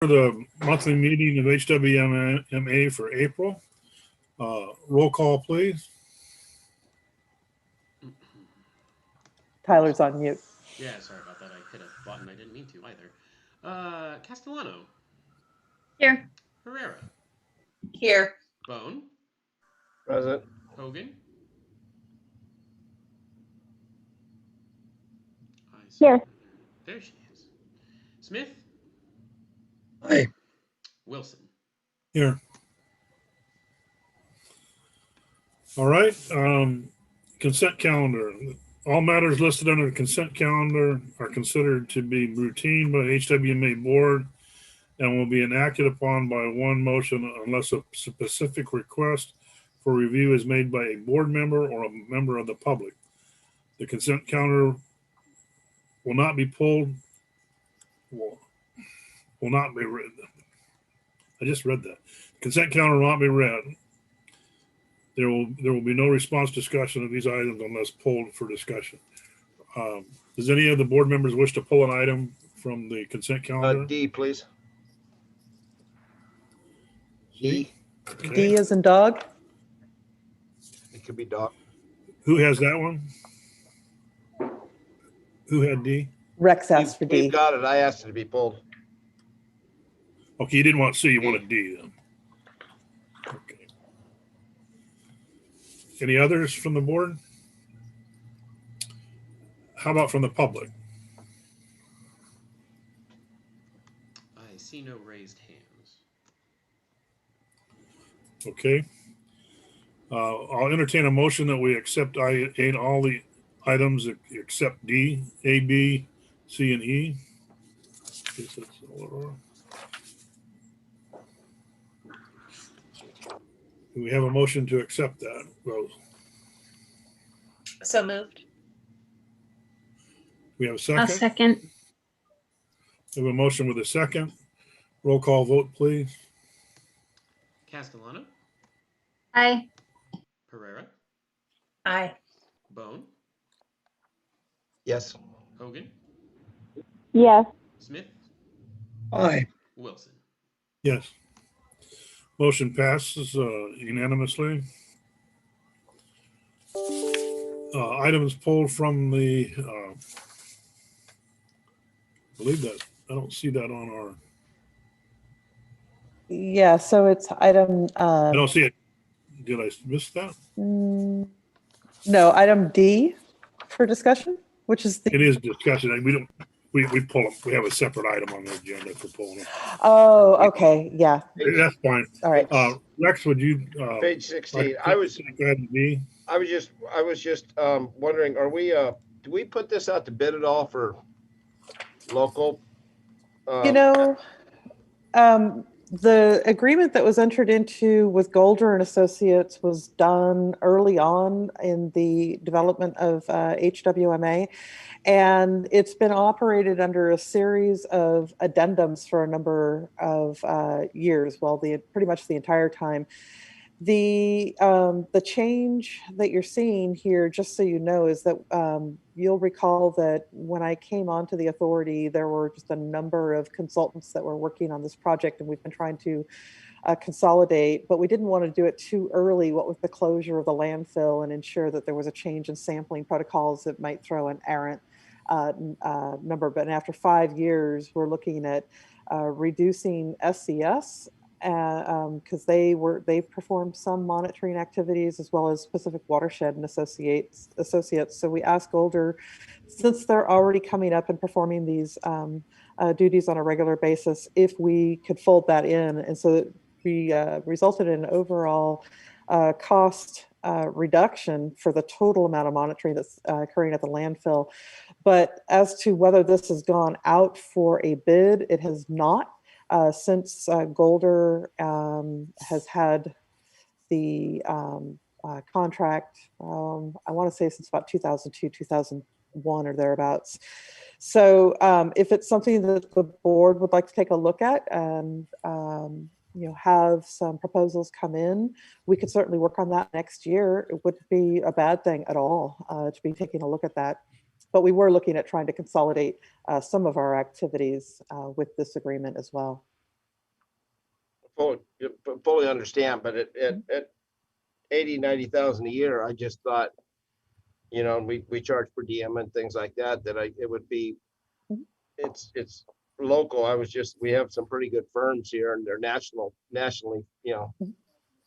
The monthly meeting of HWMA for April. Roll call, please. Tyler's on mute. Yeah, sorry about that. I hit a button I didn't mean to either. Castellano. Here. Herrera. Here. Bone. Present. Hogan. Here. There she is. Smith. Hi. Wilson. Here. All right. Consent calendar. All matters listed under the consent calendar are considered to be routine by HWMA board and will be enacted upon by one motion unless a specific request for review is made by a board member or a member of the public. The consent calendar will not be pulled. Will not be read. I just read that. Consent calendar will not be read. There will be no response discussion of these items unless pulled for discussion. Does any of the board members wish to pull an item from the consent calendar? D, please. D. Okay. D as in dog? It could be dog. Who has that one? Who had D? Rex asked for D. We've got it. I asked it to be pulled. Okay, you didn't want C, you wanted D then. Okay. Any others from the board? How about from the public? I see no raised hands. Okay. I'll entertain a motion that we accept all the items except D, A, B, C, and E. Do we have a motion to accept that, Rose? So moved. We have a second? I'll second. We have a motion with a second. Roll call vote, please. Castellano. Aye. Herrera. Aye. Bone. Yes. Hogan. Yes. Smith. Aye. Wilson. Yes. Motion passes unanimously. Items pulled from the, I believe that, I don't see that on our, Yeah, so it's item. I don't see it. Did I miss that? No, item D for discussion, which is the. It is discussion. We pull them. We have a separate item on the agenda for pulling them. Oh, okay. Yeah. That's fine. All right. Rex, would you? Page 16. Go ahead and B. I was just wondering, do we put this out to bid at all for local? The agreement that was entered into with Golder and Associates was done early on in the development of HWMA, and it's been operated under a series of addendums for a number of years, pretty much the entire time. The change that you're seeing here, just so you know, is that you'll recall that when I came onto the authority, there were just a number of consultants that were working on this project, and we've been trying to consolidate, but we didn't want to do it too early, what with the closure of the landfill, and ensure that there was a change in sampling protocols that might throw an errant number. But after 5 years, we're looking at reducing SCS, because they performed some monitoring activities as well as Pacific Watershed and Associates. So we asked Golder, since they're already coming up and performing these duties on a regular basis, if we could fold that in. And so we resulted in an overall cost reduction for the total amount of monitoring that's occurring at the landfill. But as to whether this has gone out for a bid, it has not. Since Golder has had the contract, I want to say since about 2002, 2001 or thereabouts. So if it's something that the board would like to take a look at and have some proposals come in, we could certainly work on that next year. It wouldn't be a bad thing at all to be taking a look at that. But we were looking at trying to consolidate some of our activities with this agreement as well. fully understand, but at 80,000-90,000 a year, I just thought, you know, we charge per diem and things like that, it would be, it's local. We have some pretty good firms here and they're nationally, you know,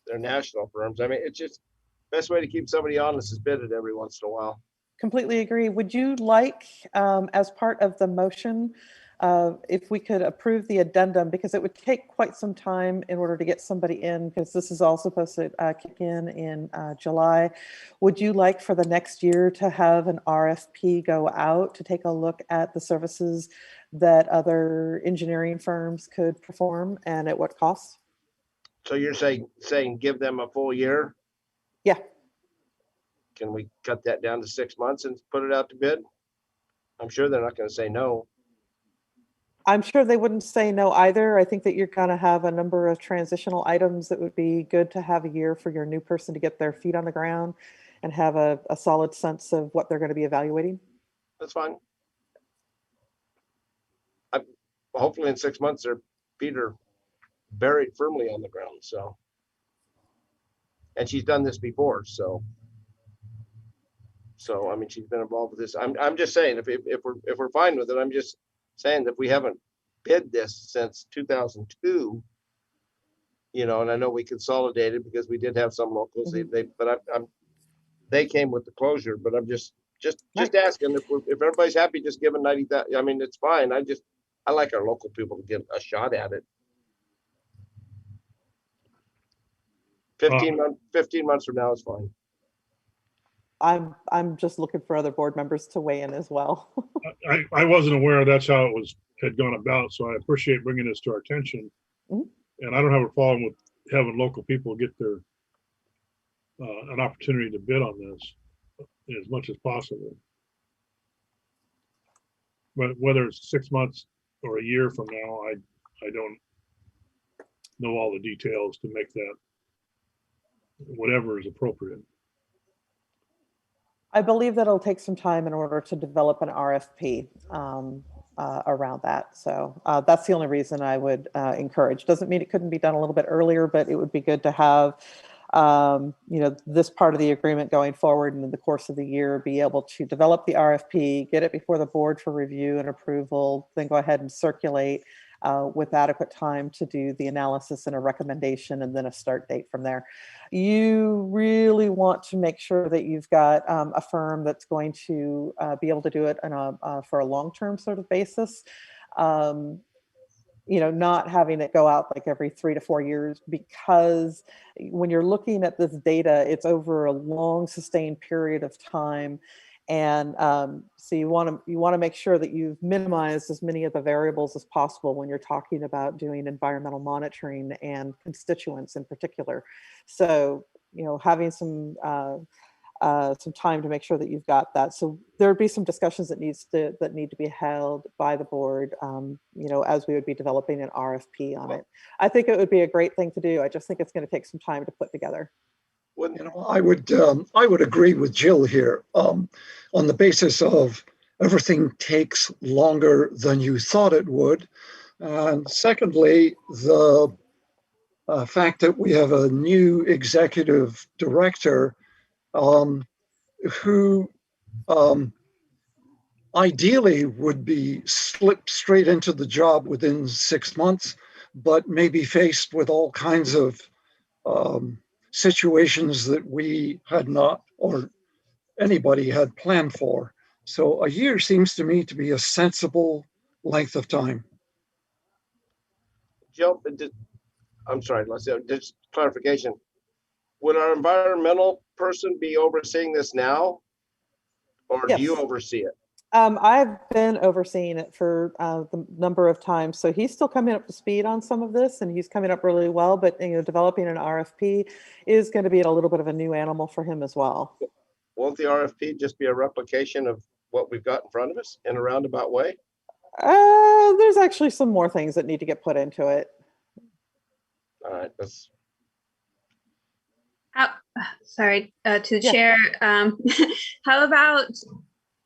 they're national firms. I mean, it's just best way to keep somebody honest is bid it every once in a while. Completely agree. Would you like, as part of the motion, if we could approve the addendum, because it would take quite some time in order to get somebody in, because this is all supposed to kick in July. Would you like for the next year to have an RFP go out to take a look at the services that other engineering firms could perform and at what cost? So you're saying give them a full year? Yeah. Can we cut that down to 6 months and put it out to bid? I'm sure they're not going to say no. I'm sure they wouldn't say no either. I think that you're going to have a number of transitional items that would be good to have a year for your new person to get their feet on the ground and have a solid sense of what they're going to be evaluating. That's fine. Hopefully in 6 months, their feet are buried firmly on the ground. So, and she's done this before. So I mean, she's been involved with this. I'm just saying, if we're fine with it, I'm just saying that we haven't bid this since 2002, you know, and I know we consolidated because we did have some locals. They came with the closure, but I'm just asking if everybody's happy, just giving 90,000. I mean, it's fine. I like our local people to get a shot at it. 15 months from now is fine. I'm just looking for other board members to weigh in as well. I wasn't aware that's how it had gone about, so I appreciate bringing this to our attention. Mhm. And I don't have a problem with having local people get their an opportunity to bid on this as much as possible. But whether it's 6 months or a year from now, I don't know all the details to make that whatever is appropriate. I believe that it'll take some time in order to develop an RFP around that. So that's the only reason I would encourage. Doesn't mean it couldn't be done a little bit earlier, but it would be good to have, you know, this part of the agreement going forward, and in the course of the year, be able to develop the RFP, get it before the board for review and approval, then go ahead and circulate with adequate time to do the analysis and a recommendation, and then a start date from there. You really want to make sure that you've got a firm that's going to be able to do it for a long-term sort of basis. You know, not having it go out like every 3 to 4 years, because when you're looking at this data, it's over a long sustained period of time. And so you want to make sure that you've minimized as many of the variables as possible when you're talking about doing environmental monitoring and constituents in particular. So, you know, having some time to make sure that you've got that. So there'd be some discussions that need to be held by the board, you know, as we would be developing an RFP on it. I think it would be a great thing to do. I just think it's going to take some time to put together. You know, I would agree with Jill here on the basis of everything takes longer than you thought it would. And secondly, the fact that we have a new executive director who ideally would be slipped straight into the job within 6 months, but may be faced with all kinds of situations that we had not, or anybody had planned for. So a year seems to me to be a sensible length of time. Jill, I'm sorry, let's say, just clarification. Would our environmental person be overseeing this now? Or Yes. do you oversee it? I've been overseeing it for the number of times. So he's still coming up to speed on some of this, and he's coming up really well, but you know, developing an RFP is going to be a little bit of a new animal for him as well. Won't the RFP just be a replication of what we've got in front of us in a roundabout way? There's actually some more things that need to get put into it. All right, that's. Sorry, to the Yeah. chair. How about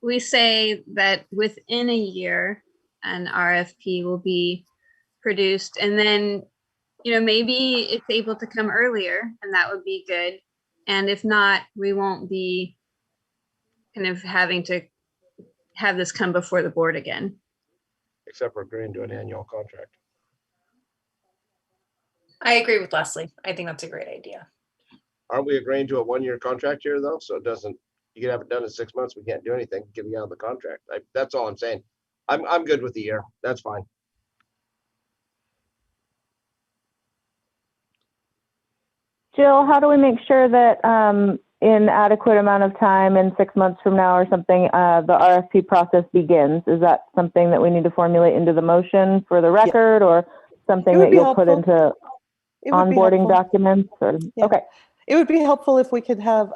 we say that within a year, an RFP will be produced, and then maybe it's able to come earlier and that would be good. And if not, we won't be kind of having to have this come before the board again. Except for agreeing to an annual contract. I agree with Leslie. I think that's a great idea. Aren't we agreeing to a 1-year contract here though? So it doesn't, you can have it done in 6 months. We can't do anything, get out of the contract. That's all I'm saying. I'm good with the year. That's fine. Jill, how do we make sure that in adequate amount of time, in 6 months from now or something, the RFP process begins? Is that something that we need to formulate into the motion for the record, or something that you'll put into onboarding documents? Or okay, it would be helpful if we could have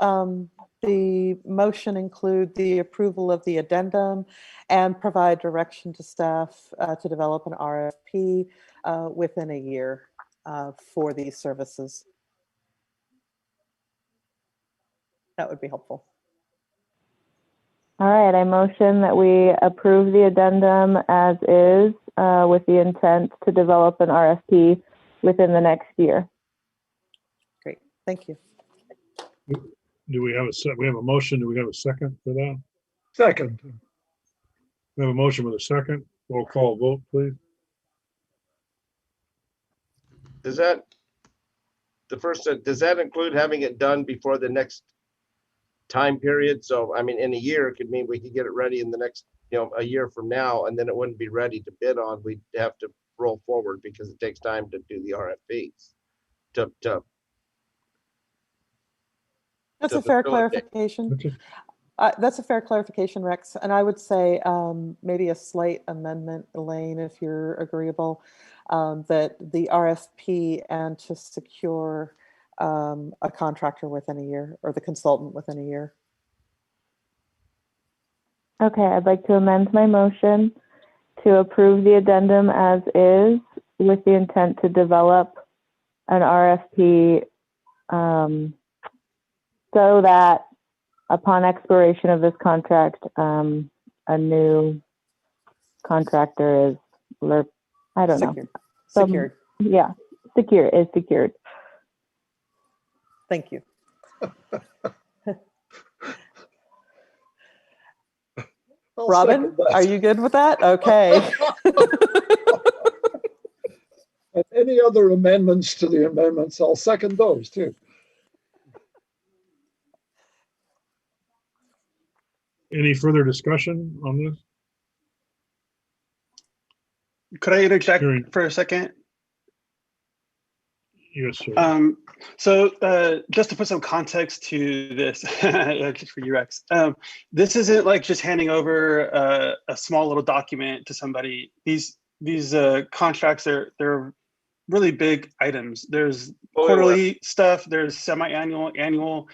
the motion include the approval of the addendum and provide direction to staff to develop an RFP within a year for these services. That would be helpful. All right, I motion that we approve the addendum as is with the intent to develop an RFP within the next year. Great, thank you. Do we have we have a motion? Do we have a second for that? Second. We have a motion with a second. Roll call vote, please. Does that include having it done before the next time period? So, I mean, in a year, it could mean we could get it ready in the next, a year from now, and then it wouldn't be ready to bid on. We'd have to roll forward because it takes time to do the RFPs. That's a fair clarification. Okay. That's a fair clarification, Rex. And I would say maybe a slight amendment, Elaine, if you're agreeable, that the RFP and to secure a contractor within a year, or the consultant within a year. Okay, I'd like to amend my motion to approve the addendum as is with the intent to develop an RFP so that upon expiration of this contract, a new contractor is, I don't know. Secured. Yeah, secured. Thank you. Robin, are you good with that? Okay. And any other amendments to the amendments, I'll second those too. Any further discussion on this? Could I interject Sure. for a second? Yes, sir. So just to put some context to this, just for you, Rex, this isn't like just handing over a small little document to somebody. These contracts, they're really big items. There's quarterly stuff, there's semi-annual, annual,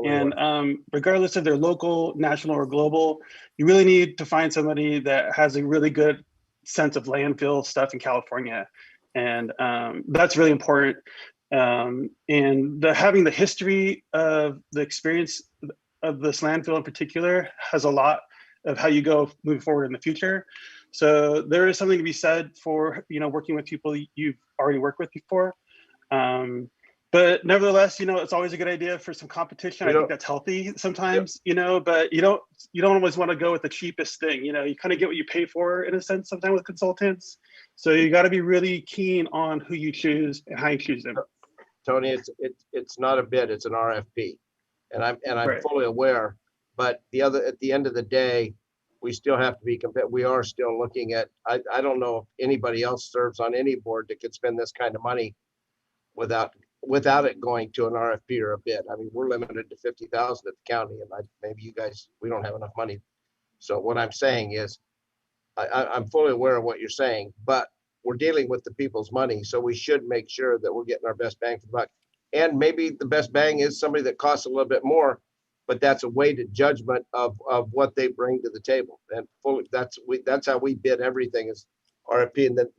and regardless if they're local, national, or global, you really need to find somebody that has a really good sense of landfill stuff in California. And that's really important. And having the history of the experience of this landfill in particular has a lot of how you go moving forward in the future. So there is something to be said for, working with people you've already worked with before. But nevertheless, it's always a good idea for some competition. I think that's healthy sometimes, but you don't always want to go with the cheapest thing. You kind of get what you pay for in a sense sometimes with consultants. So you got to be really keen on who you choose and how you choose them. Tony, it's not a bid, it's an RFP. And I'm Right. fully aware, but at the end of the day, we still have to be competitive. We are still looking at, I don't know if anybody else serves on any board that could spend this kind of money without it going to an RFP or a bid. I mean, we're limited to 50,000 at the county, and maybe you guys, we don't have enough money. So what I'm saying is, I'm fully aware of what you're saying, but we're dealing with the people's money, so we should make sure that we're getting our best bang for the buck. And maybe the best bang is somebody that costs a little bit more, but that's a weighted judgment of what they bring to the table. And that's how we bid everything is RFP, and that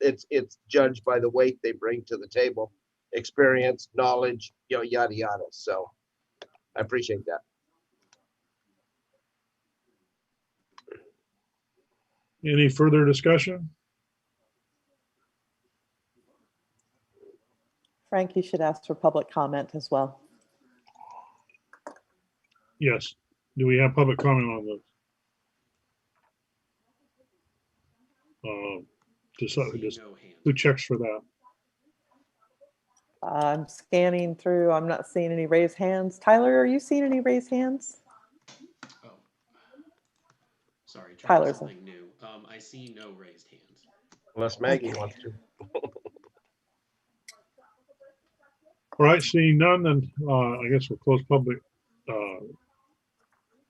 it's judged by the weight they bring to the table, experience, knowledge, yada yada. So I appreciate that. Any further discussion? Frank, you should ask for public comment as well. Yes. Do we have public comment on this? See no hands. Who checks for that? I'm scanning through. I'm not seeing any raised hands. Tyler, are you seeing any raised hands? Oh, sorry. Trying Tyler's something new. I see no raised hands. Unless Maggie Okay. wants to. All right, seeing none, then I guess we'll close public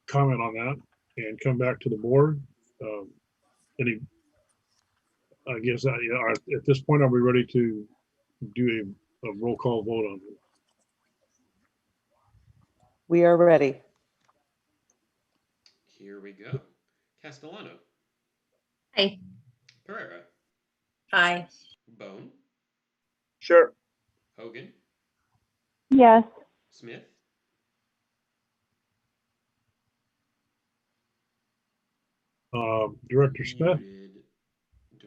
comment on that and come back to the board. Any, I guess, at this point, are we ready to do a roll call vote on it? We are ready. Here we go. Castellano, Hi. Pereira, Aye. Bone, Sure. Hogan, Yes. Smith, Director Smith? muted.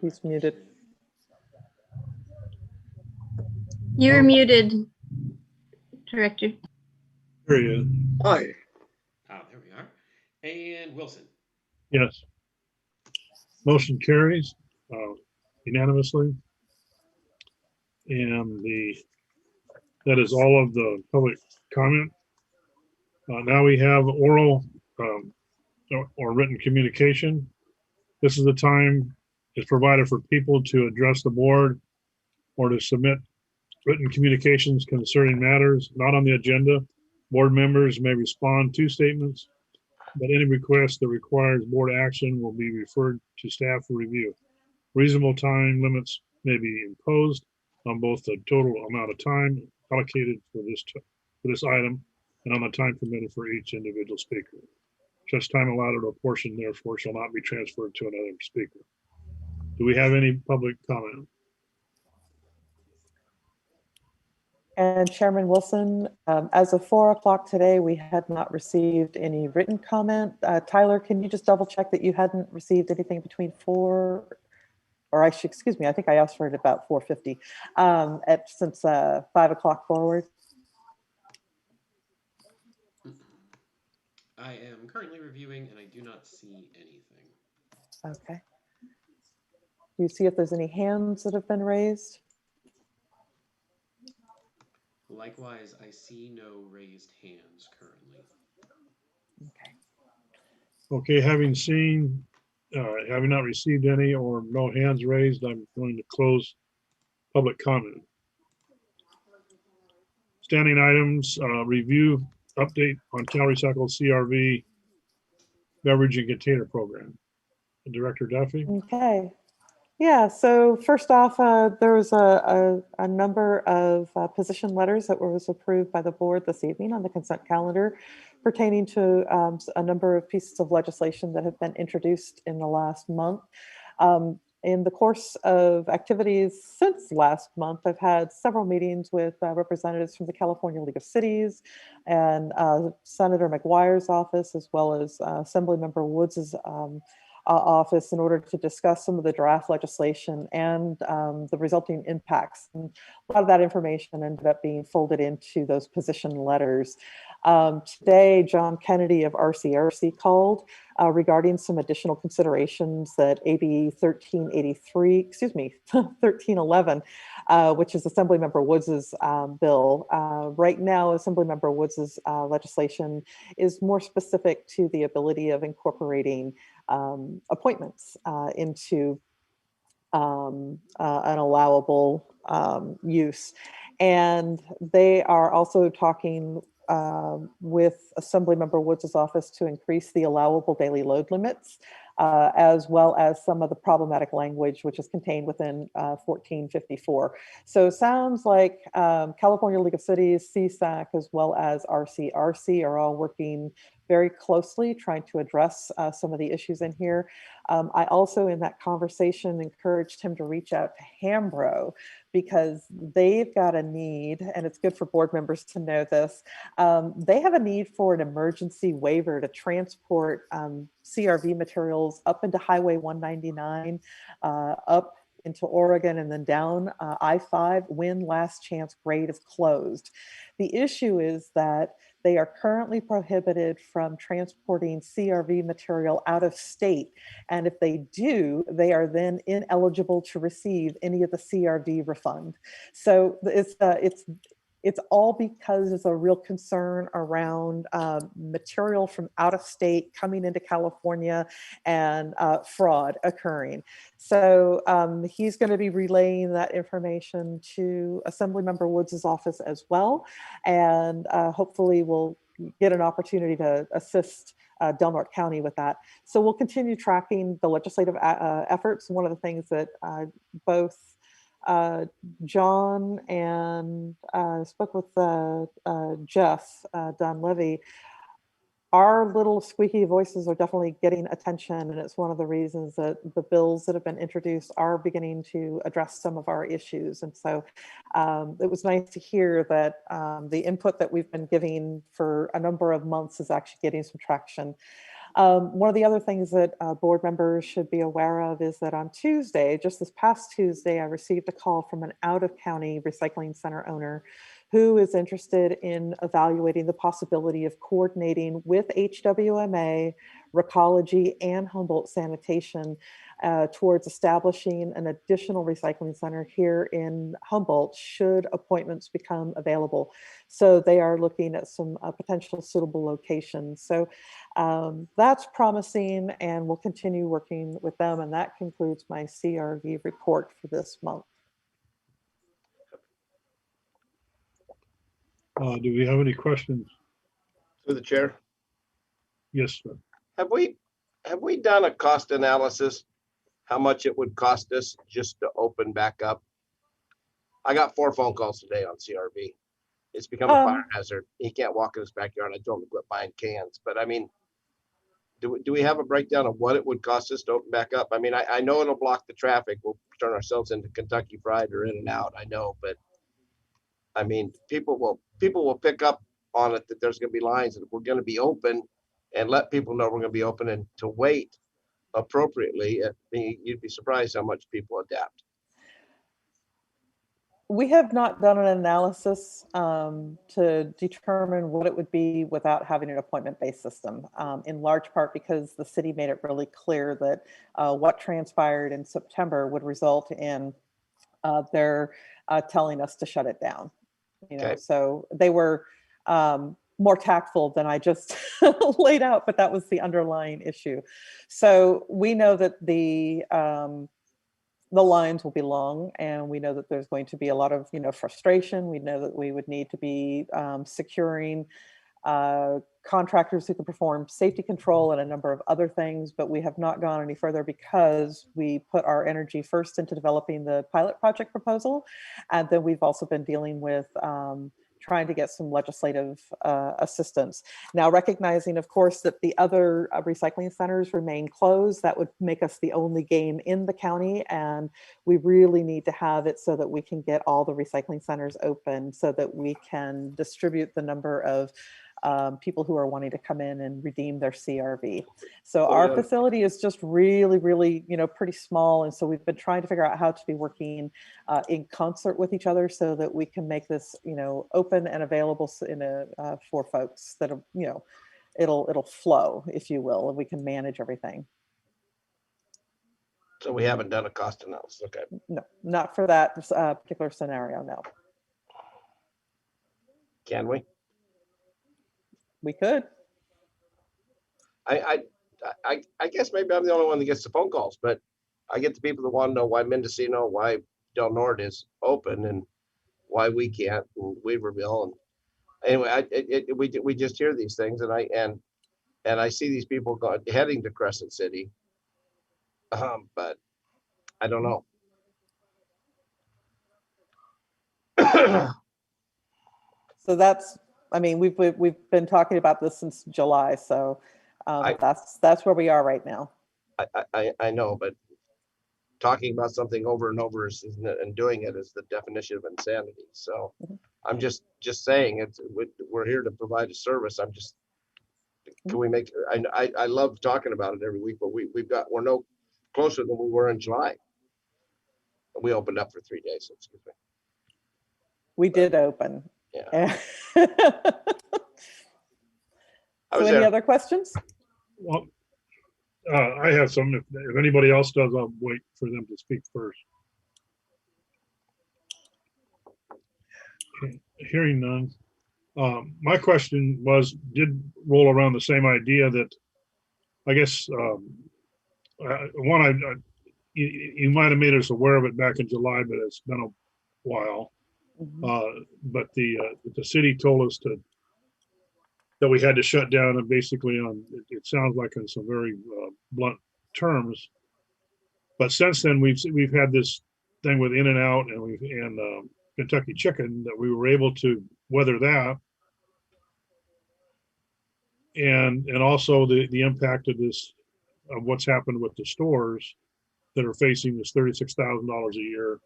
He's Director muted. Smith. You're muted, Director. Here he is. Hi. Ah, there we are. And Wilson. Yes. Motion carries unanimously. And that is all of the public comment. Now we have oral or written communication. This is the time it's provided for people to address the board or to submit written communications concerning matters not on the agenda. Board members may respond to statements, but any request that requires board action will be referred to staff for review. Reasonable time limits may be imposed on both the total amount of time allocated for this item and on the time permitted for each individual speaker. Such time allotted or portion therefore shall not be transferred to another speaker. Do we have any public comment? And Chairman Wilson, as of 4 o'clock today, we had not received any written comment. Tyler, can you just double check that you hadn't received anything between 4, or excuse me, I think I asked for it about 4:50, since 5 o'clock forward? I am currently reviewing and I do not see anything. Okay. Do you see if there's any hands that have been raised? Likewise, I see no raised hands currently. Okay. Okay, having not received any or no hands raised, I'm going to close public comment. Standing items, review update on CalRecycle CRV beverage and container program. Director Duffy? Okay. Yeah, so first off, there was a number of position letters that was approved by the board this evening on the consent calendar pertaining to a number of pieces of legislation that have been introduced in the last month. In the course of activities since last month, I've had several meetings with representatives from the California League of Cities and Senator McGuire's office, as well as Assemblymember Woods's office in order to discuss some of the draft legislation and the resulting impacts. And a lot of that information ended up being folded into those position letters. Today, John Kennedy of RCRC called regarding some additional considerations that AB 1311, which is Assemblymember Woods's bill. Right now, Assemblymember Woods's legislation is more specific to the ability of incorporating appointments into an allowable use. And they are also talking with Assemblymember Woods' office to increase the allowable daily load limits, as well as some of the problematic language which is contained within 1454. So it sounds like California League of Cities, CSAC, as well as RCRC are all working very closely trying to address some of the issues in here. I also, in that conversation, encouraged him to reach out to Hambro because they've got a need, and it's good for board members to know this. They have a need for an emergency waiver to transport CRV materials up into Highway 199, up into Oregon and then down I-5 when last chance grade is closed. The issue is that they are currently prohibited from transporting CRV material out of state. And if they do, they are then ineligible to receive any of the CRV refund. So it's all because there's a real concern around material from out of state coming into California and fraud occurring. So he's going to be relaying that information to Assemblymember Woods' office as well. And hopefully we'll get an opportunity to assist Del Norte County with that. So we'll continue tracking the legislative efforts. One of the things that both John and spoke with Jeff Dunleavy, our little squeaky voices are definitely getting attention, and it's one of the reasons that the bills that have been introduced are beginning to address some of our issues. And so it was nice to hear that the input that we've been giving for a number of months is actually getting some traction. One of the other things that board members should be aware of is that on Tuesday, just this past Tuesday, I received a call from an out-of-county recycling center owner who is interested in evaluating the possibility of coordinating with HWMA, Recology, and Humboldt Sanitation towards establishing an additional recycling center here in Humboldt should appointments become available. So they are looking at some potential suitable locations. So that's promising, and we'll continue working with them. And that concludes my CRV report for this month. Do we have any questions? To the chair. Yes, sir. Have we done a cost analysis? How much it would cost us just to open back up? I got 4 phone calls today on CRV. It's become a fire hazard. He can't walk in his backyard. I told him to quit buying cans. But I mean, do we have a breakdown of what it would cost us to open back up? I mean, I know it'll block the traffic. We'll turn ourselves into Kentucky Fried or In-N-Out. I know, but I mean, people will pick up on it that there's going to be lines and we're going to be open, and let people know we're going to be open and to wait appropriately. I mean, you'd be surprised how much people adapt. We have not done an analysis to determine what it would be without having an appointment-based system, in large part because the city made it really clear that what transpired in September would result in their telling us to shut it down. You know, Okay. so they were more tactful than I just laid out, but that was the underlying issue. So we know that the lines will be long, and we know that there's going to be a lot of, you know, frustration. We know that we would need to be securing contractors who can perform safety control and a number of other things, but we have not gone any further because we put our energy first into developing the pilot project proposal. And then we've also been dealing with trying to get some legislative assistance. Now, recognizing, of course, that the other recycling centers remain closed, that would make us the only game in the county. And we really need to have it so that we can get all the recycling centers open so that we can distribute the number of people who are wanting to come in and redeem their CRV. So our facility is just really, really, you know, pretty small. And so we've been trying to figure out how to be working in concert with each other so that we can make this, you know, open and available for folks that, you know, it'll flow, if you will, and we can manage everything. So we haven't done a cost analysis. Okay. No, not for that particular scenario, no. Can we? We could. I guess maybe I'm the only one that gets the phone calls, but I get the people that want to know why Mendocino, why Del Norte is open, and why we can't, and Weaverville. And anyway, we just hear these things, and I see these people heading to Crescent City, but I don't know. So that's, I mean, we've been talking about this since July, so that's where we are right now. I know, but talking about something over and over and doing it is the definition of insanity. So I'm just saying we're here to provide a service. I'm just, can we make, I love talking about it every week, but we're no closer than we were in July. We opened up for 3 days, excuse me. We did open. Yeah. So I was any there. other questions? Well, I have some. If anybody else does, I'll wait for them to speak first. Okay, hearing none. My question did roll around the same idea that I guess you might have made us aware of it back in July, but it's been a while. But the city told us that we had to shut down, and basically it sounds like in some very blunt terms. But since then we've had this thing with In-N-Out and Kentucky Chicken that we were able to weather that, and also the impact of what's happened with the stores that are facing this $36,000 a year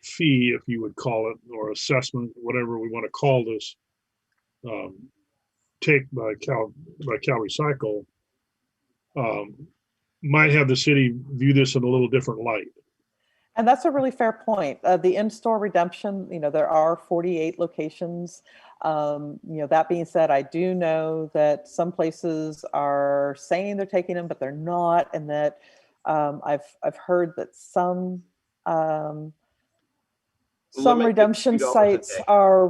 fee, if you would call it, or assessment, whatever we want to call this, take by Cal Recycle, might have the city view this in a little different light. And that's a really fair point. The in-store redemption, there are 48 locations. That being said, I do know that some places are saying they're taking them, but they're not, and that I've heard that some Limited redemption $2 a sites day. are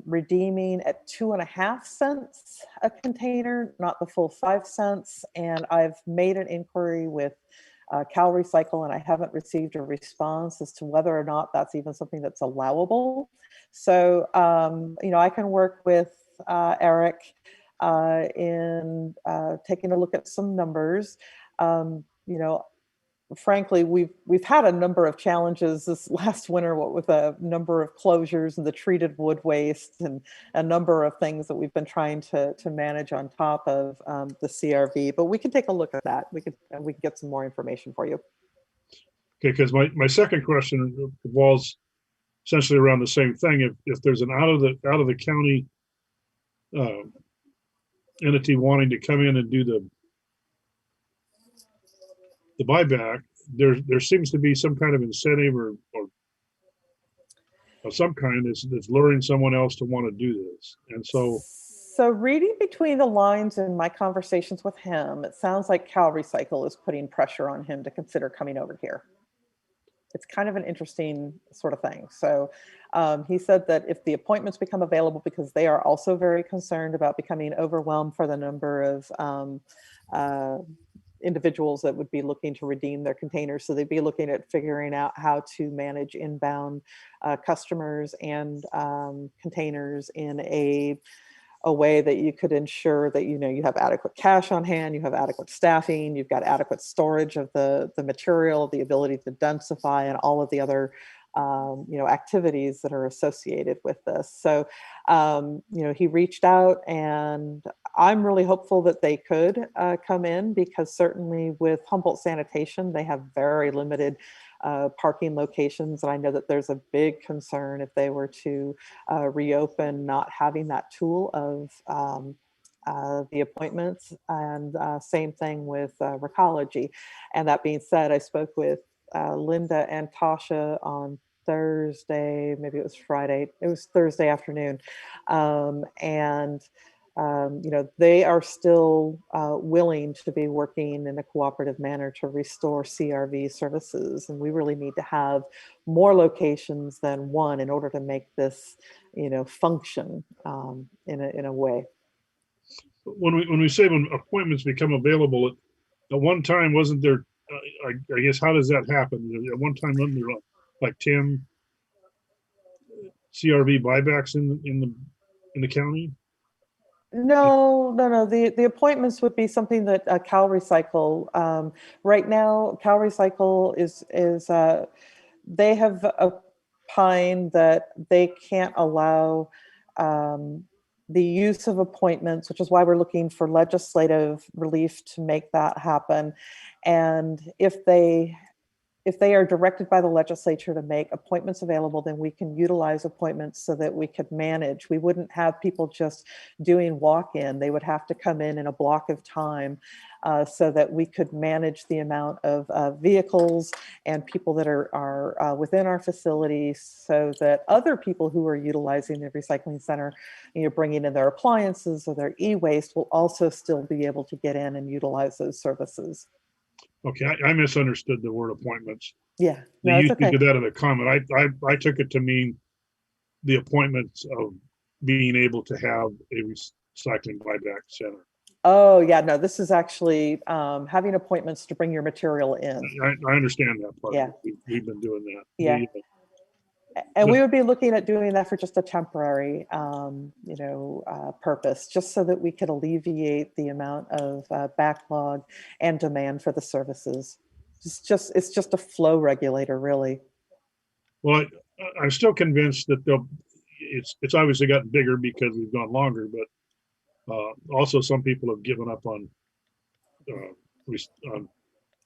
redeeming at 2.5 cents a container, not the full 5 cents. And I've made an inquiry with Cal Recycle, and I haven't received a response as to whether or not that's even something that's allowable. So, I can work with Eric in taking a look at some numbers. Frankly, we've had a number of challenges this last winter, what with a number of closures and the treated wood waste and a number of things that we've been trying to manage on top of the CRV. But we can take a look at that. We can get some more information for you. Okay, because my second question revolves essentially around the same thing. If there's an out of the county entity wanting to come in and do the buyback, there seems to be some kind of incentive or of some kind that's luring someone else to want to do this. And so reading between the lines in my conversations with him, it sounds like Cal Recycle is putting pressure on him to consider coming over here. It's kind of an interesting sort of thing. So he said that if the appointments become available, because they are also very concerned about becoming overwhelmed for the number of individuals that would be looking to redeem their containers. So they'd be looking at figuring out how to manage inbound customers and containers in a way that you could ensure that you have adequate cash on hand, you have adequate staffing, you've got adequate storage of the material, the ability to densify, and all of the other activities that are associated with this. So he reached out, and I'm really hopeful that they could come in, because certainly with Humboldt Sanitation, they have very limited parking locations. And I know that there's a big concern if they were to reopen, not having that tool of the appointments, and same thing with Recology. And that being said, I spoke with Linda and Tasha on Thursday, maybe it was Friday, it was Thursday afternoon. They are still willing to be working in a cooperative manner to restore CRV services. And we really need to have more locations than one in order to make this, function in a way. when we say when appointments become available, at one time, wasn't there, I guess, how does that happen? At one time, wasn't there like 10 CRV buybacks in the county? No. The appointments would be something that Cal Recycle. Right now, Cal Recycle is they have opined that they can't allow the use of appointments, which is why we're looking for legislative relief to make that happen. And if if they are directed by the legislature to make appointments available, then we can utilize appointments so that we could manage. We wouldn't have people just doing walk-in. They would have to come in a block of time so that we could manage the amount of vehicles and people that are within our facilities, so that other people who are utilizing the recycling center, bringing in their appliances or their e-waste, will also still be able to get in and utilize those services. Okay, I misunderstood the word appointments. Yeah, They no, it's used to okay. do that in a comment. I took it to mean the appointments of being able to have a recycling buyback center. Oh, yeah, no, this is actually having appointments to bring your material in. I understand that part. Yeah. We've been doing that. Yeah. And we would be looking at doing that for just a temporary, purpose, just so that we could alleviate the amount of backlog and demand for the services. It's just a flow regulator, really. Well, I'm still convinced that it's obviously gotten bigger because we've gone longer, but also some people have given up on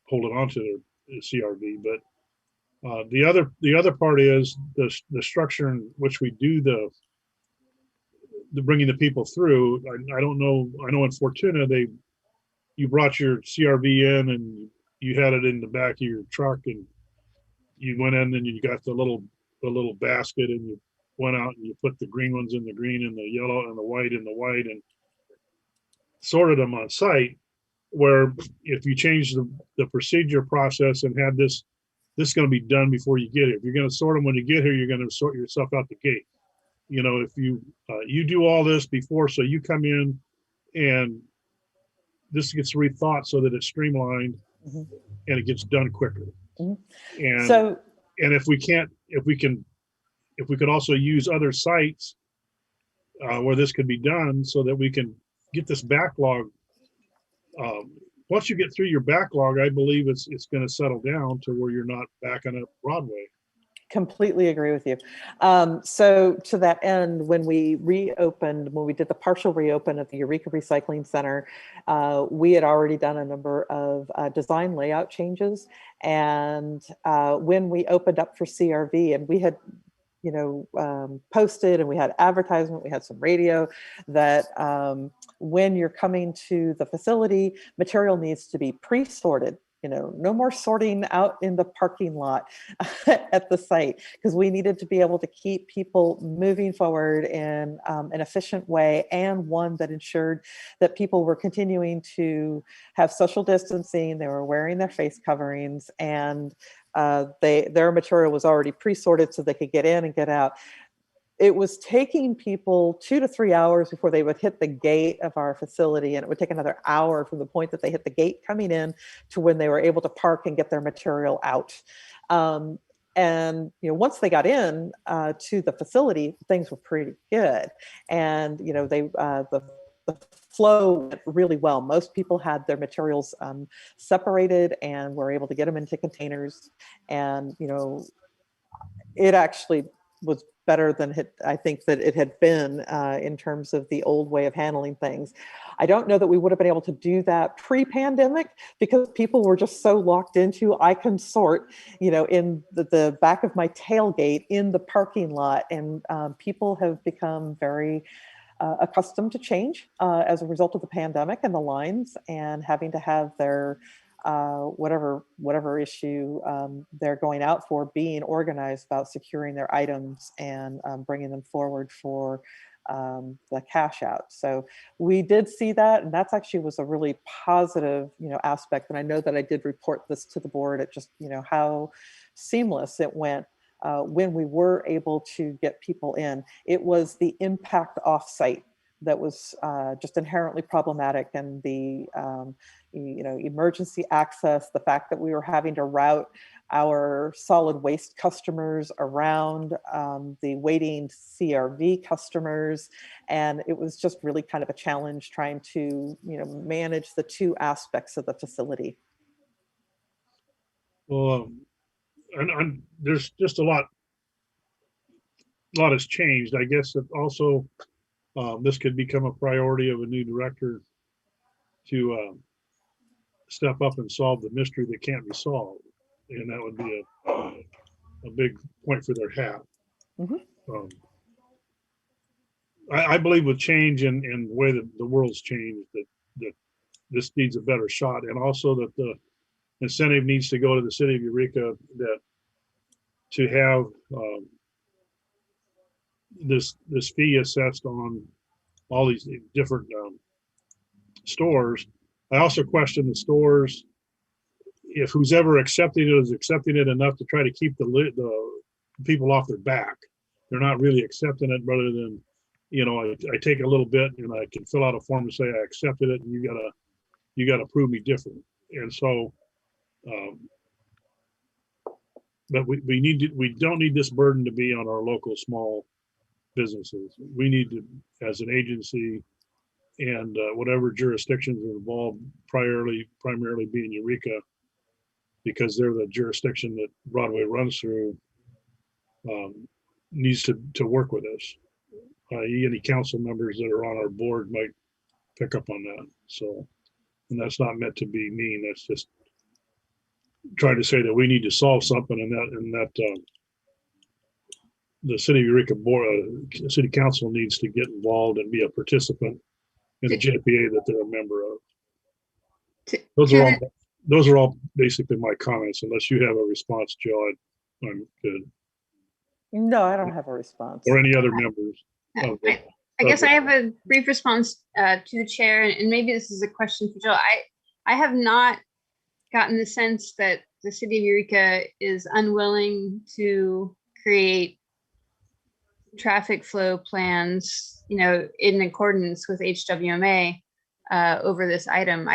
holding on to the CRV. But the other part is the structure in which we do the bringing the people through. I don't know. I know in Fortuna you brought your CRV in and you had it in the back of your truck, and you went in and you got the little basket, and you went out and you put the green ones in the green and the yellow and the white in the white and sorted them on site. Where if you change the procedure process and have this is going to be done before you get here. If you're going to sort them when you get here, you're going to sort yourself out the gate. If you do all this before, so you come in and this gets rethought so that it's streamlined and it gets done quicker. And So, and if we could also use other sites where this could be done, so that we can get this backlog. Once you get through your backlog, I believe it's going to settle down to where you're not backing up Broadway. completely agree with you. So to that end, when we did the partial reopen of the Eureka Recycling Center, we had already done a number of design layout changes. And when we opened up for CRV, and we had posted, and we had advertisement, we had some radio, that when you're coming to the facility, material needs to be pre-sorted. No more sorting out in the parking lot at the site, because we needed to be able to keep people moving forward in an efficient way, and one that ensured that people were continuing to have social distancing, they were wearing their face coverings, and their material was already pre-sorted so they could get in and get out. It was taking people 2 to 3 hours before they would hit the gate of our facility, and it would take another hour from the point that they hit the gate coming in to when they were able to park and get their material out. And once they got in to the facility, things were pretty good, and the flow went really well. Most people had their materials separated and were able to get them into containers, and it actually was better than I think that it had been in terms of the old way of handling things. I don't know that we would have been able to do that pre-pandemic, because people were just so locked into, I can sort, in the back of my tailgate in the parking lot, and people have become very accustomed to change as a result of the pandemic and the lines, and having to have their whatever issue they're going out for, being organized about securing their items and bringing them forward for the cash out. So we did see that, and that's actually was a really positive aspect. And I know that I did report this to the board at just how seamless it went when we were able to get people in. It was the impact off-site that was just inherently problematic, and the emergency access, the fact that we were having to route our solid waste customers around the waiting CRV customers, and it was just really kind of a challenge trying to manage the two aspects of the facility. Well, and there's just a lot has changed. I guess that also this could become a priority of a new director to step up and solve the mystery that can't be solved. and that would be a big point for their hat. Mhm. I believe with change in the way that the world's changed, that this needs a better shot, and also that the incentive needs to go to the city of Eureka that to have this fee assessed on all these different stores. I also question the stores, if who's ever accepting it is accepting it enough to try to keep the people off their back. They're not really accepting it rather than, I take a little bit and I can fill out a form and say I accepted it, and you gotta prove me different. And so, but we don't need this burden to be on our local small businesses. We need to, as an agency, and whatever jurisdictions are involved, primarily being Eureka, because they're the jurisdiction that Broadway runs through, needs to work with us. Any council members that are on our board might pick up on that. So, and that's not meant to be mean. That's just trying to say that we need to solve something, and that the city of Eureka board, city council needs to get involved and be a participant in the JPA that they're a member of. Those are all basically my comments. Unless you have a response, Joe, I'm good. No, I don't have a response. Or any other members. I guess I have a brief response to the chair, and maybe this is a question for Jill. I have not gotten the sense that the city of Eureka is unwilling to create traffic flow plans, in accordance with HWMA over this item.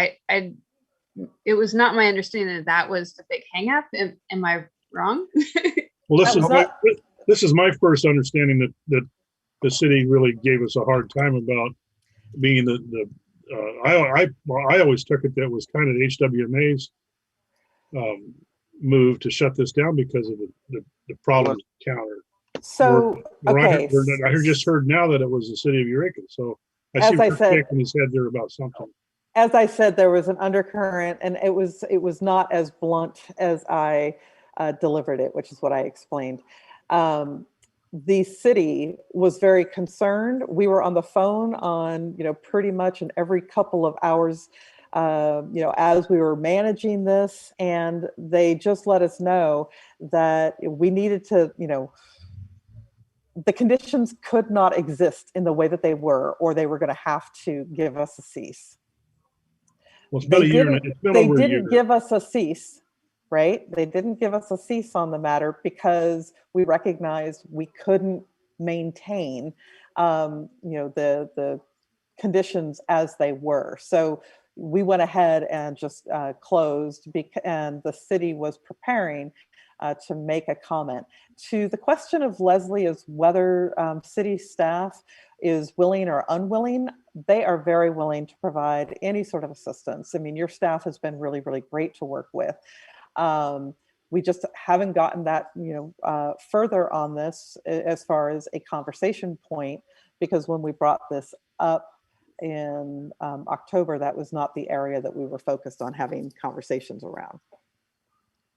It was not my understanding that was the big hangup. Am I wrong? Well, this is my first understanding that the city really gave us a hard time about being I always took it that was kind of HWMA's move to shut this down because of the problems encountered. So, okay. I just heard now that it was the city of Eureka. So I see Rick shaking his head there about something. As I said, there was an undercurrent, and it was not as blunt as I delivered it, which is what I explained. The city was very concerned. We were on the phone on, pretty much in every couple of hours, as we were managing this, and they just let us know that we needed to, the conditions could not exist in the way that they were, or they were going to have to give us a cease. Well, it's been a year. They didn't give us a cease, right? They didn't give us a cease on the matter because we recognized we couldn't maintain, the conditions as they were. So we went ahead and just closed, and the city was preparing to make a comment. To the question of Leslie is whether city staff is willing or unwilling, they are very willing to provide any sort of assistance. I mean, your staff has been really, really great to work with. We just haven't gotten that, further on this as far as a conversation point, because when we brought this up in October, that was not the area that we were focused on having conversations around,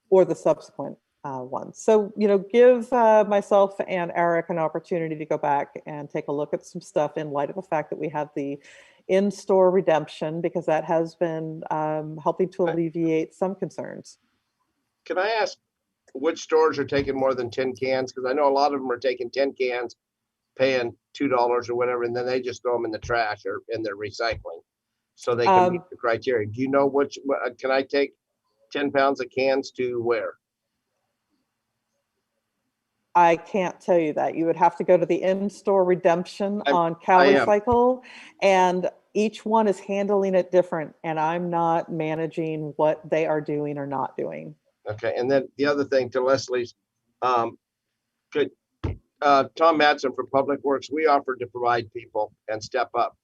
or the subsequent ones. So, give myself and Eric an opportunity to go back and take a look at some stuff in light of the fact that we have the in-store redemption, because that has been helping to alleviate some concerns. Can I ask which stores are taking more than 10 cans? Because I know a lot of them are taking 10 cans, paying $2 or whatever, and then they just throw them in the trash or in their recycling, so they can meet the criteria. Do you know which? Can I take 10 pounds of cans to where? I can't tell you that. You would have to go to the in-store redemption on CalRecycle, and each one is handling it different, and I'm not managing what they are doing or not doing. Okay, and then the other thing to Leslie's, Tom Madsen from Public Works, we offered to provide people and step up.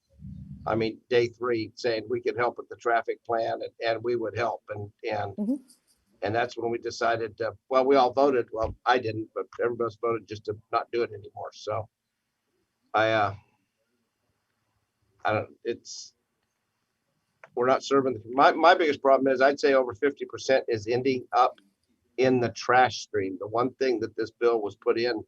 I mean, day 3, saying we could help with the traffic plan, and we would help, and that's when we decided to, well, we all voted. Well, I didn't, but everybody else voted just to not do it anymore. So I don't, we're not serving. My biggest problem is I'd say over 50% is ending up in the trash stream. The one thing that this bill was put in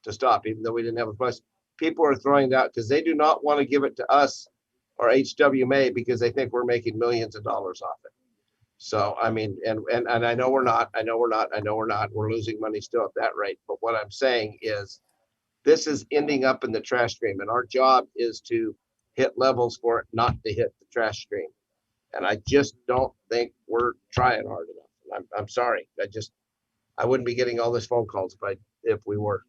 to stop, even though we didn't have a question, people are throwing it out because they do not want to give it to us or HWMA because they think we're making millions of dollars off it. So, I mean, and I know we're not, we're losing money still at that rate. But what I'm saying is this is ending up in the trash stream, and our job is to hit levels for it not to hit the trash stream. And I just don't think we're trying hard enough. I'm sorry. I wouldn't be getting all these phone calls if we were.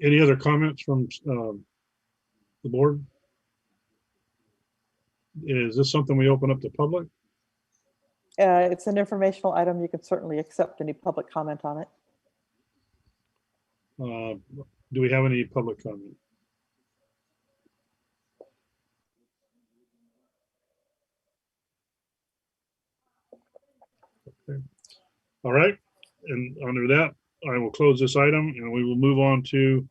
Any other comments from the board? Is this something we open up to public? It's an informational item. You can certainly accept any public comment on it. Do we have any public comment? Okay. All right. And under that, I will close this item and we will move on to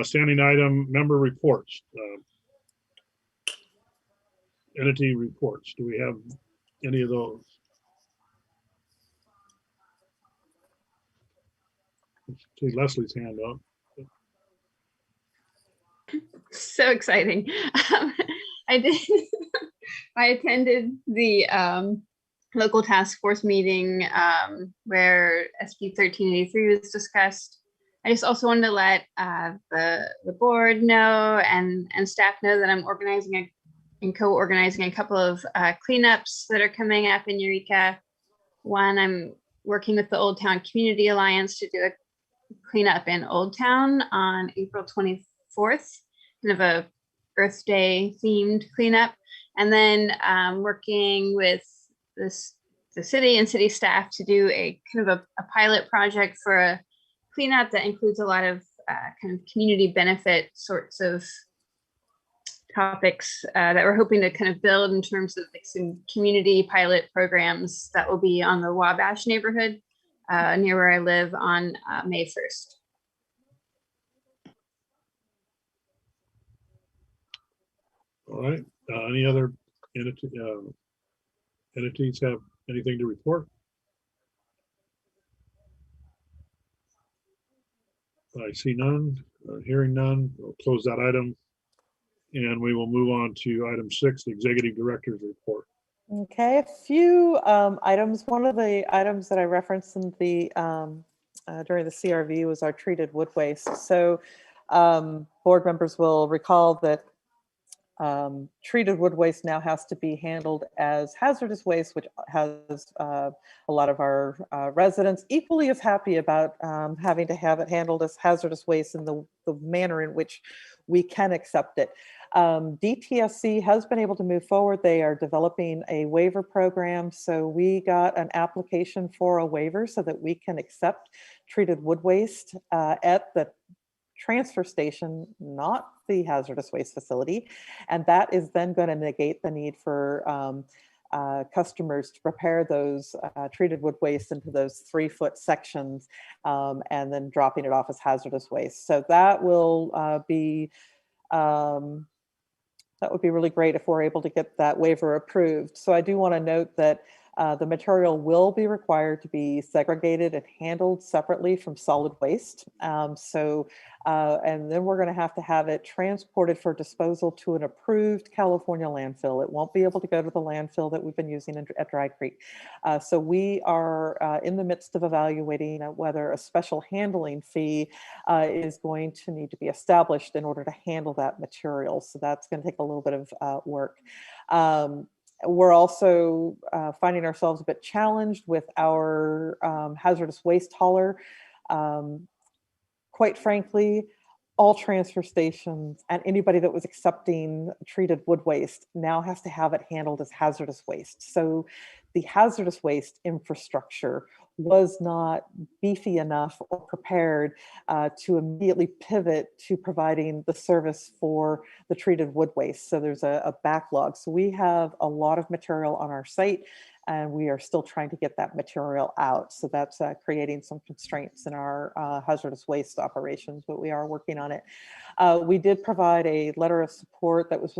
standing item member reports. Entity reports. Do we have any of those? See Leslie's hand up. So exciting. I did. I attended the local task force meeting where SB 1383 was discussed. I just also wanted to let the board know and staff know that I'm organizing and co-organizing a couple of cleanups that are coming up in Eureka. One, I'm working with the Old Town Community Alliance to do a cleanup in Old Town on April 24th, kind of a Earth Day themed cleanup. And then working with the city and city staff to do a kind of a pilot project for a cleanup that includes a lot of kind of community benefit sorts of topics that we're hoping to kind of build in terms of like some community pilot programs that will be on the Wabash neighborhood near where I live on May 1st. All right. Any other entities have anything to report? I see none, hearing none. We'll close that item. And we will move on to item 6, the executive director's report. Okay, a few items. One of the items that I referenced in the during the CRV was our treated wood waste. So board members will recall that treated wood waste now has to be handled as hazardous waste, which has a lot of our residents equally as happy about having to have it handled as hazardous waste in the manner in which we can accept it. DTSC has been able to move forward. They are developing a waiver program. So we got an application for a waiver so that we can accept treated wood waste at the transfer station, not the hazardous waste facility. And that is then going to negate the need for customers to prepare those treated wood waste into those 3-foot sections and then dropping it off as hazardous waste. So that will be that would be really great if we're able to get that waiver approved. So I do want to note that the material will be required to be segregated and handled separately from solid waste. And then we're going to have it transported for disposal to an approved California landfill. It won't be able to go to the landfill that we've been using at Dry Creek. So we are in the midst of evaluating whether a special handling fee is going to need to be established in order to handle that material. So that's going to take a little bit of work. We're also finding ourselves a bit challenged with our hazardous waste hauler. Quite frankly, all transfer stations and anybody that was accepting treated wood waste now has to have it handled as hazardous waste. So the hazardous waste infrastructure was not beefy enough or prepared to immediately pivot to providing the service for the treated wood waste. So there's a backlog. So we have a lot of material on our site and we are still trying to get that material out. So that's creating some constraints in our hazardous waste operations, but we are working on it. We did provide a letter of support that was,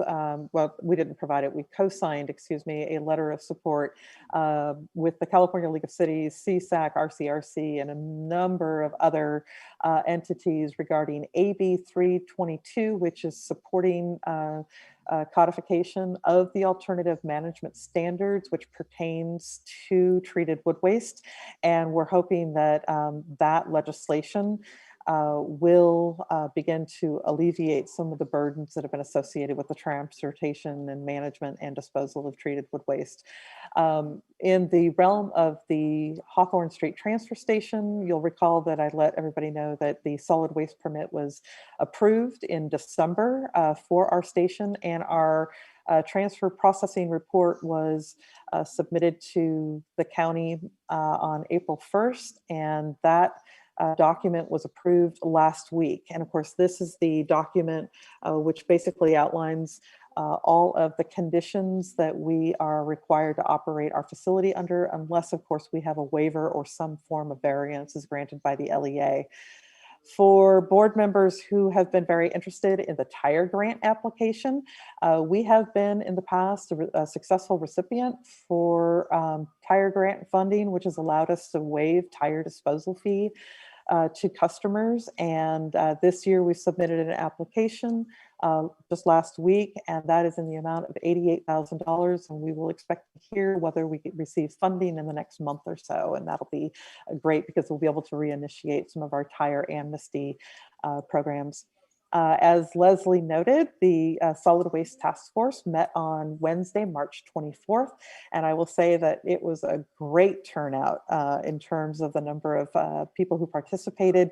well, we didn't provide it, we co-signed, excuse me, a letter of support with the California League of Cities, CSAC, RCRC, and a number of other entities regarding AB 322, which is supporting codification of the alternative management standards, which pertains to treated wood waste. And we're hoping that that legislation will begin to alleviate some of the burdens that have been associated with the transportation and management and disposal of treated wood waste. In the realm of the Hawthorne Street Transfer Station, you'll recall that I let everybody know that the solid waste permit was approved in December for our station, and our transfer processing report was submitted to the county on April 1st, and that document was approved last week. And of course, this is the document which basically outlines all of the conditions that we are required to operate our facility under, unless of course we have a waiver or some form of variance is granted by the LEA. For board members who have been very interested in the tire grant application, we have been in the past a successful recipient for tire grant funding, which has allowed us to waive tire disposal fee to customers. And this year we submitted an application just last week, and that is in the amount of $88,000. And we will expect to hear whether we receive funding in the next month or so. And that'll be great because we'll be able to reinitiate some of our tire amnesty programs. As Leslie noted, the Solid Waste Task Force met on Wednesday, March 24th, and I will say that it was a great turnout in terms of the number of people who participated.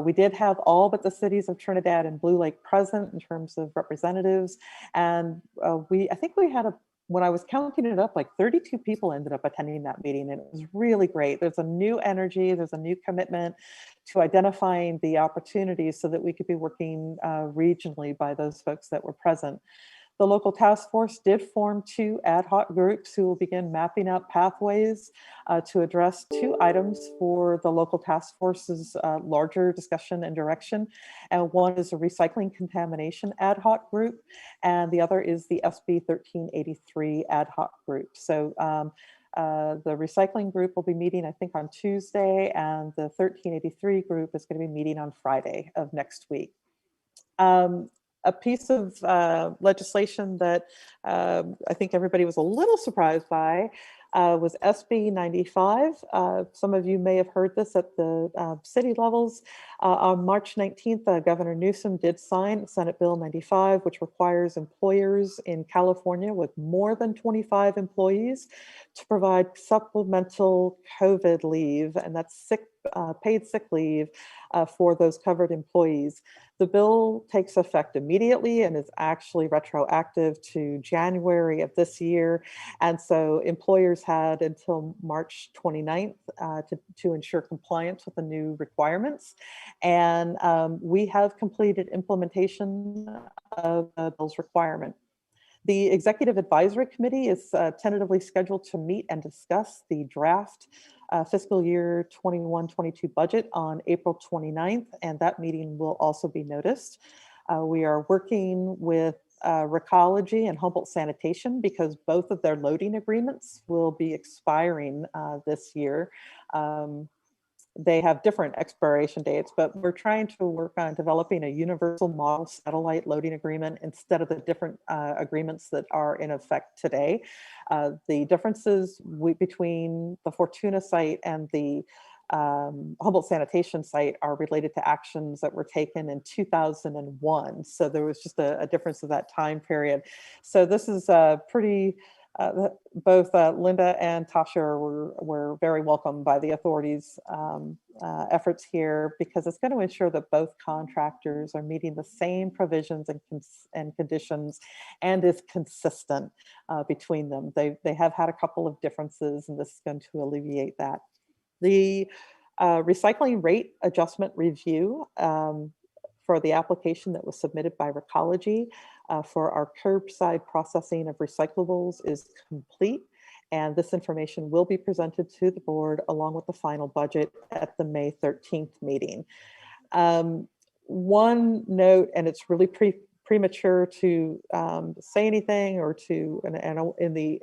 We did have all but the cities of Trinidad and Blue Lake present in terms of representatives, and I think we had when I was counting it up, like 32 people ended up attending that meeting, and it was really great. There's a new energy, there's a new commitment to identifying the opportunities so that we could be working regionally by those folks that were present. The local task force did form 2 ad hoc groups who will begin mapping out pathways to address 2 items for the local task force's larger discussion and direction. And one is a recycling contamination ad hoc group, and the other is the SB 1383 ad hoc group. So the recycling group will be meeting, I think, on Tuesday, and the 1383 group is going to be meeting on Friday of next week. A piece of legislation that I think everybody was a little surprised by was SB 95. Some of you may have heard this at the city levels. On March 19th, Governor Newsom did sign Senate Bill 95, which requires employers in California with more than 25 employees to provide supplemental COVID leave, and that's paid sick leave for those covered employees. The bill takes effect immediately and is actually retroactive to January of this year. And so employers had until March 29th to ensure compliance with the new requirements. And we have completed implementation of the bill's requirement. The Executive Advisory Committee is tentatively scheduled to meet and discuss the draft fiscal year 21-22 budget on April 29th, and that meeting will also be noticed. We are working with Recology and Humboldt Sanitation because both of their loading agreements will be expiring this year. They have different expiration dates, but we're trying to work on developing a universal model satellite loading agreement instead of the different agreements that are in effect today. The differences between the Fortuna site and the Humboldt Sanitation site are related to actions that were taken in 2001. So there was just a difference of that time period. So this is pretty both Linda and Tasha were very welcomed by the authorities' efforts here because it's going to ensure that both contractors are meeting the same provisions and conditions and is consistent between them. They have had a couple of differences, and this is going to alleviate that. The recycling rate adjustment review for the application that was submitted by Recology for our curbside processing of recyclables is complete, And this information will be presented to the board along with the final budget at the May 13th meeting. One note, and it's really premature to say anything or to, and in the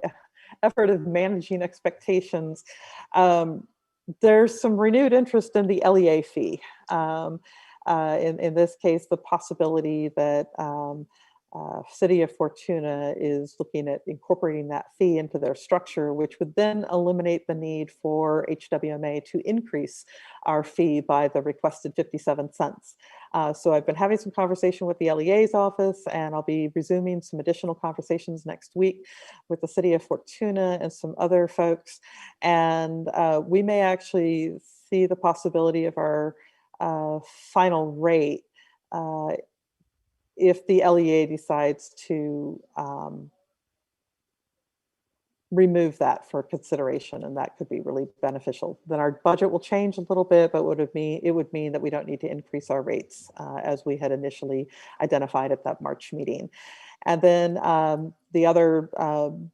effort of managing expectations, there's some renewed interest in the LEA fee. In this case, the possibility that City of Fortuna is looking at incorporating that fee into their structure, which would then eliminate the need for HWMA to increase our fee by the requested 57 cents. So I've been having some conversation with the LEA's office, and I'll be resuming some additional conversations next week with the City of Fortuna and some other folks. And we may actually see the possibility of our final rate if the LEA decides to remove that for consideration, and that could be really beneficial. Then our budget will change a little bit, but it would mean that we don't need to increase our rates as we had initially identified at that March meeting. And then the other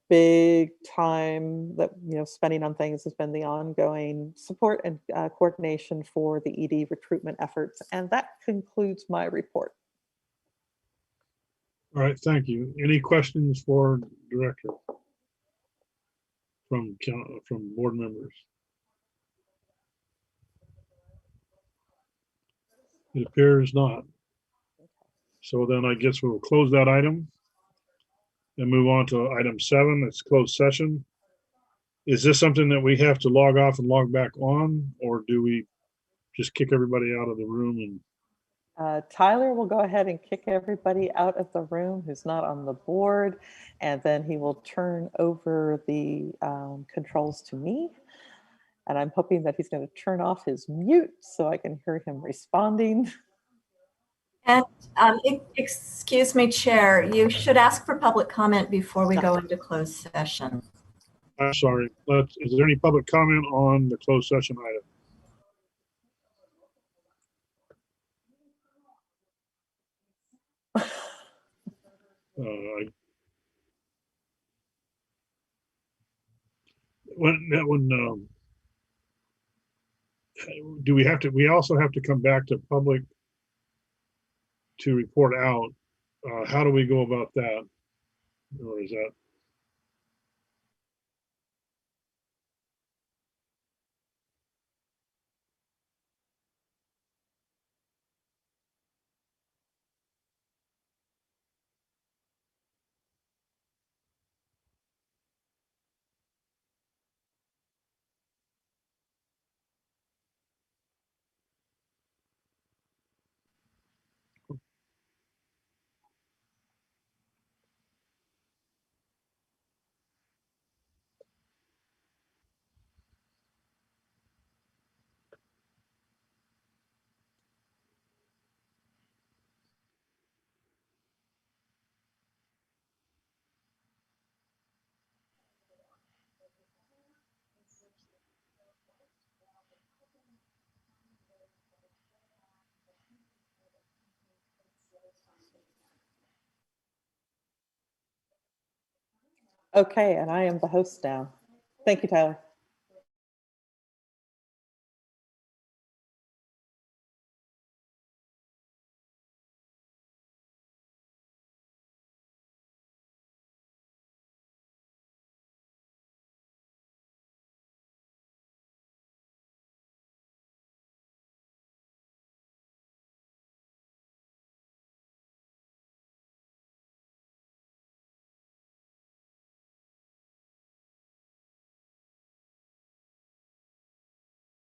big time that spending on things has been the ongoing support and coordination for the ED recruitment efforts. And that concludes my report. All right, thank you. Any questions for Director from board members? It appears not. So then I guess we'll close that item and move on to item 7. It's closed session. Is this something that we have to log off and log back on, or do we just kick everybody out of the room? And Tyler will go ahead and kick everybody out of the room who's not on the board, and then he will turn over the controls to me. And I'm hoping that he's going to turn off his mute so I can hear him responding. And excuse me, Chair, you should ask for public comment before we go into closed session. I'm sorry. Is there any public comment on the closed session item? Do we have to? We also have to come back to public to report out. How do we go about that? Or is that? Okay, and I am the host now. Thank you, Tyler.